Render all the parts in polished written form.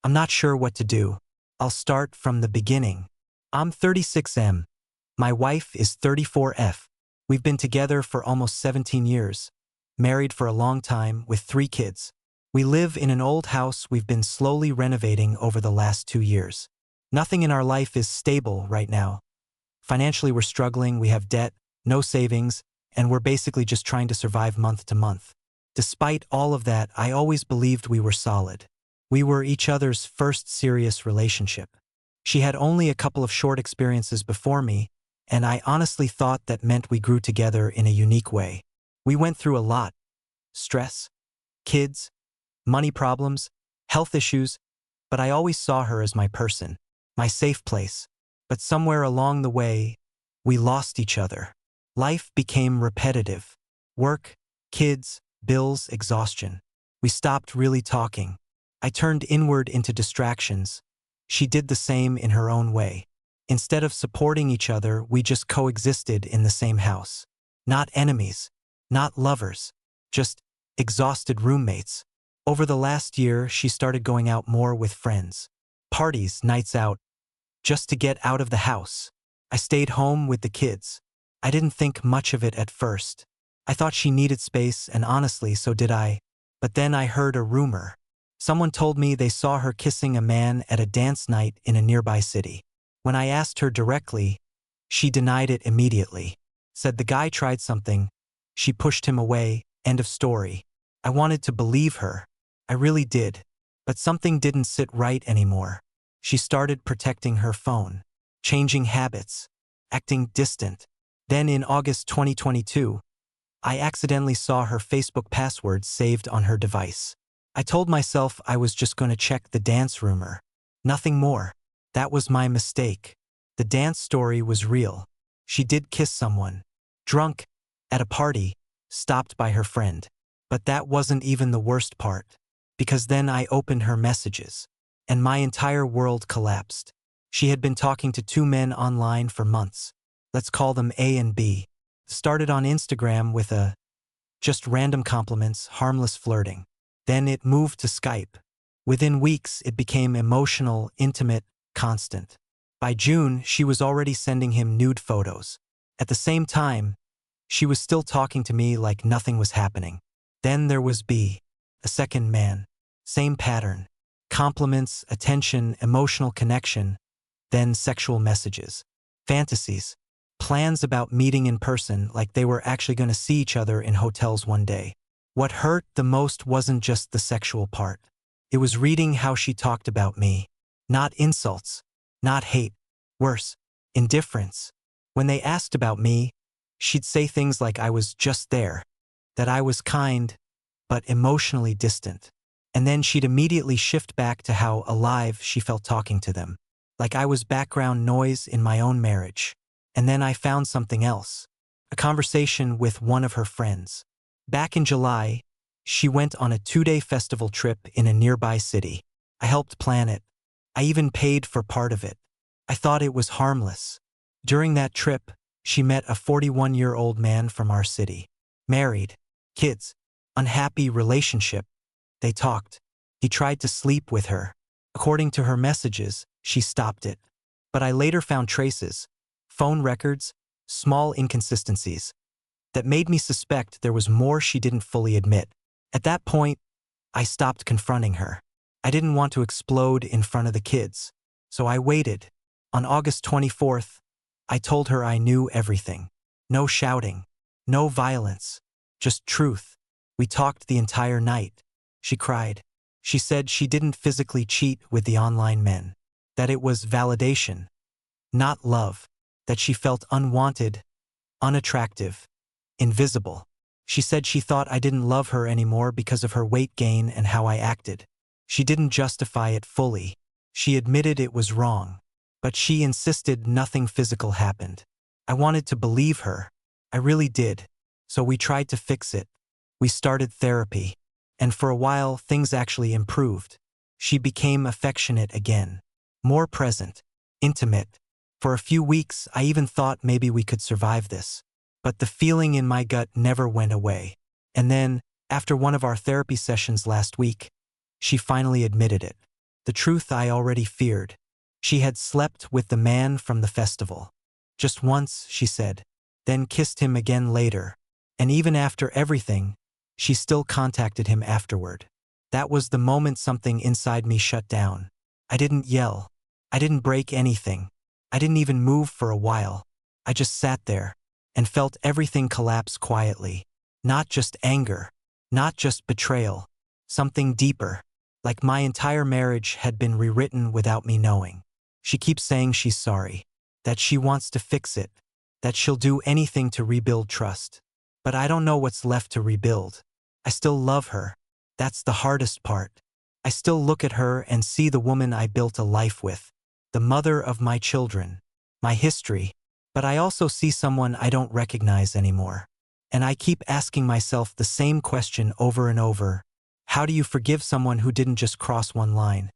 I'm not sure what to do. I'll start from the beginning. I'm 36M. My wife is 34F. We've been together for almost 17 years, married for a long time with 3 kids. We live in an old house we've been slowly renovating over the last 2 years. Nothing in our life is stable right now. Financially, we're struggling, we have debt, no savings, and we're basically just trying to survive month to month. Despite all of that, I always believed we were solid. We were each other's first serious relationship. She had only a couple of short experiences before me, and I honestly thought that meant we grew together in a unique way. We went through a lot: stress, kids, money problems, health issues, but I always saw her as my person, my safe place. But somewhere along the way, we lost each other. Life became repetitive. Work, kids, bills, exhaustion. We stopped really talking. I turned inward into distractions. She did the same in her own way. Instead of supporting each other, we just coexisted in the same house. Not enemies, not lovers, just exhausted roommates. Over the last year, she started going out more with friends. Parties, nights out, just to get out of the house. I stayed home with the kids. I didn't think much of it at first. I thought she needed space, and honestly, so did I. But then I heard a rumor. Someone told me they saw her kissing a man at a dance night in a nearby city. When I asked her directly, she denied it immediately. Said the guy tried something. She pushed him away. End of story. I wanted to believe her. I really did. But something didn't sit right anymore. She started protecting her phone, changing habits, acting distant. Then in August 2022, I accidentally saw her Facebook password saved on her device. I told myself I was just going to check the dance rumor. Nothing more. That was my mistake. The dance story was real. She did kiss someone. Drunk, at a party, stopped by her friend. But that wasn't even the worst part. Because then I opened her messages, and my entire world collapsed. She had been talking to 2 men online for months. Let's call them A and B. Started on Instagram with just random compliments, harmless flirting. Then it moved to Skype. Within weeks, it became emotional, intimate, constant. By June, she was already sending him nude photos. At the same time, she was still talking to me like nothing was happening. Then there was B, a second man. Same pattern. Compliments, attention, emotional connection, then sexual messages. Fantasies. Plans about meeting in person, like they were actually going to see each other in hotels one day. What hurt the most wasn't just the sexual part. It was reading how she talked about me. Not insults, not hate. Worse, indifference. When they asked about me, she'd say things like I was just there, that I was kind, but emotionally distant. And then she'd immediately shift back to how alive she felt talking to them, like I was background noise in my own marriage. And then I found something else, a conversation with one of her friends. Back in July, she went on a 2-day festival trip in a nearby city. I helped plan it. I even paid for part of it. I thought it was harmless. During that trip, she met a 41-year-old man from our city. Married, kids, unhappy relationship. They talked. He tried to sleep with her. According to her messages, she stopped it. But I later found traces, phone records, small inconsistencies, that made me suspect there was more she didn't fully admit. At that point, I stopped confronting her. I didn't want to explode in front of the kids, so I waited. On August 24th, I told her I knew everything. No shouting, no violence, just truth. We talked the entire night. She cried. She said she didn't physically cheat with the online men, that it was validation, not love, that she felt unwanted, unattractive, invisible. She said she thought I didn't love her anymore because of her weight gain and how I acted. She didn't justify it fully. She admitted it was wrong, but she insisted nothing physical happened. I wanted to believe her. I really did. So we tried to fix it. We started therapy. And for a while, things actually improved. She became affectionate again, more present, intimate. For a few weeks, I even thought maybe we could survive this. But the feeling in my gut never went away. And then, after one of our therapy sessions last week, she finally admitted it. The truth I already feared. She had slept with the man from the festival. Just once, she said, then kissed him again later. And even after everything, she still contacted him afterward. That was the moment something inside me shut down. I didn't yell. I didn't break anything. I didn't even move for a while. I just sat there and felt everything collapse quietly. Not just anger, not just betrayal, something deeper, like my entire marriage had been rewritten without me knowing. She keeps saying she's sorry, that she wants to fix it, that she'll do anything to rebuild trust. But I don't know what's left to rebuild. I still love her. That's the hardest part. I still look at her and see the woman I built a life with, the mother of my children, my history, but I also see someone I don't recognize anymore. And I keep asking myself the same question over and over. How do you forgive someone who didn't just cross one line,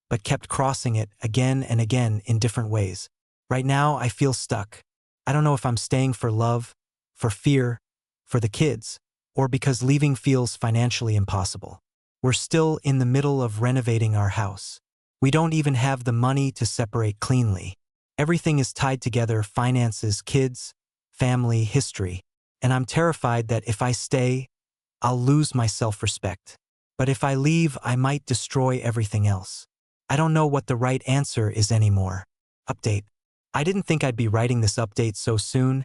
but kept crossing it again and again in different ways? Right now, I feel stuck. I don't know if I'm staying for love, for fear, for the kids, or because leaving feels financially impossible. We're still in the middle of renovating our house. We don't even have the money to separate cleanly. Everything is tied together: finances, kids, family, history. And I'm terrified that if I stay, I'll lose my self-respect. But if I leave, I might destroy everything else. I don't know what the right answer is anymore. Update. I didn't think I'd be writing this update so soon,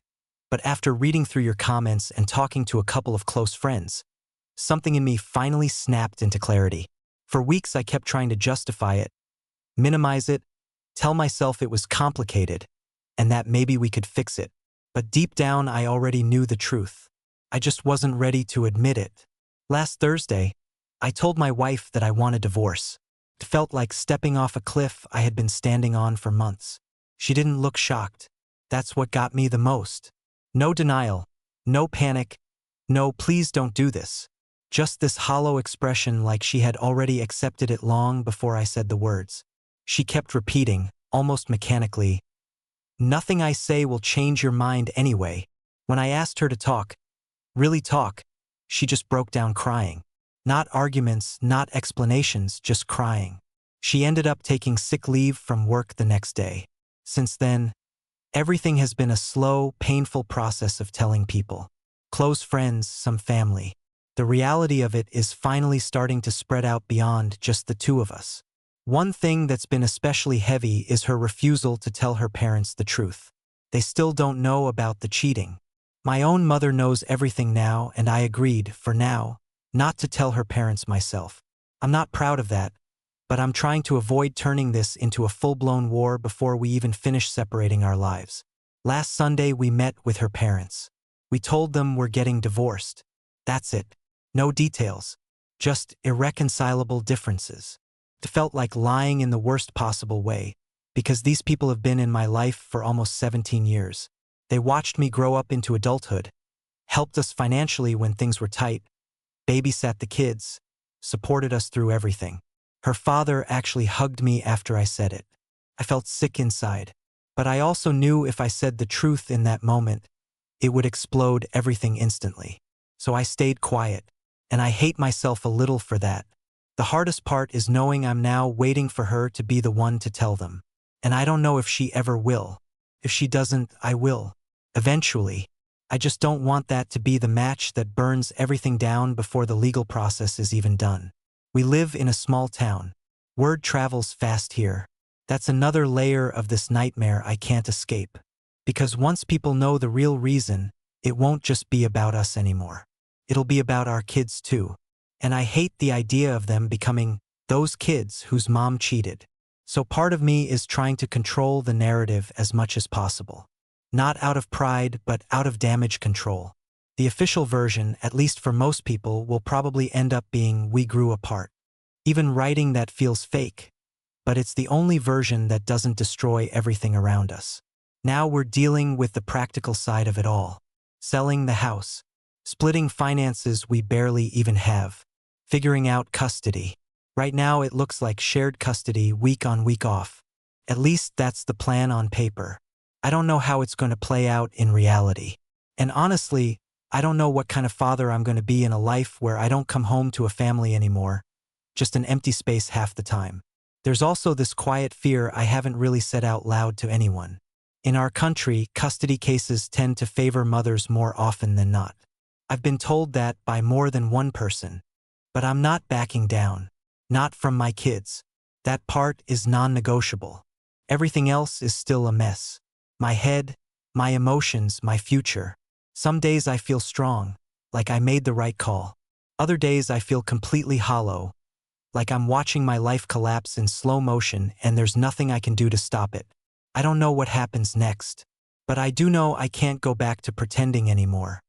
but after reading through your comments and talking to a couple of close friends, something in me finally snapped into clarity. For weeks I kept trying to justify it, minimize it, tell myself it was complicated, and that maybe we could fix it. But deep down I already knew the truth. I just wasn't ready to admit it. Last Thursday, I told my wife that I want a divorce. It felt like stepping off a cliff I had been standing on for months. She didn't look shocked. That's what got me the most. No denial, no panic, no "please don't do this." Just this hollow expression, like she had already accepted it long before I said the words. She kept repeating, almost mechanically, "Nothing I say will change your mind anyway." When I asked her to talk, really talk, she just broke down crying. Not arguments, not explanations, just crying. She ended up taking sick leave from work the next day. Since then, everything has been a slow, painful process of telling people. Close friends, some family. The reality of it is finally starting to spread out beyond just the two of us. One thing that's been especially heavy is her refusal to tell her parents the truth. They still don't know about the cheating. My own mother knows everything now, and I agreed, for now, not to tell her parents myself. I'm not proud of that, but I'm trying to avoid turning this into a full-blown war before we even finish separating our lives. Last Sunday we met with her parents. We told them we're getting divorced. That's it. No details. Just irreconcilable differences. It felt like lying in the worst possible way, because these people have been in my life for almost 17 years. They watched me grow up into adulthood, helped us financially when things were tight, babysat the kids, supported us through everything. Her father actually hugged me after I said it. I felt sick inside, but I also knew if I said the truth in that moment, it would explode everything instantly. So I stayed quiet, and I hate myself a little for that. The hardest part is knowing I'm now waiting for her to be the one to tell them. And I don't know if she ever will. If she doesn't, I will. Eventually. I just don't want that to be the match that burns everything down before the legal process is even done. We live in a small town. Word travels fast here. That's another layer of this nightmare I can't escape. Because once people know the real reason, it won't just be about us anymore. It'll be about our kids too. And I hate the idea of them becoming those kids whose mom cheated. So part of me is trying to control the narrative as much as possible. Not out of pride, but out of damage control. The official version, at least for most people, will probably end up being "we grew apart." Even writing that feels fake. But it's the only version that doesn't destroy everything around us. Now we're dealing with the practical side of it all. Selling the house. Splitting finances we barely even have. Figuring out custody. Right now it looks like shared custody, week on, week off. At least that's the plan on paper. I don't know how it's going to play out in reality. And honestly, I don't know what kind of father I'm going to be in a life where I don't come home to a family anymore, just an empty space half the time. There's also this quiet fear I haven't really said out loud to anyone. In our country, custody cases tend to favor mothers more often than not. I've been told that by more than one person. But I'm not backing down. Not from my kids. That part is non-negotiable. Everything else is still a mess. My head, my emotions, my future. Some days I feel strong, like I made the right call. Other days I feel completely hollow, like I'm watching my life collapse in slow motion and there's nothing I can do to stop it. I don't know what happens next, but I do know I can't go back to pretending anymore.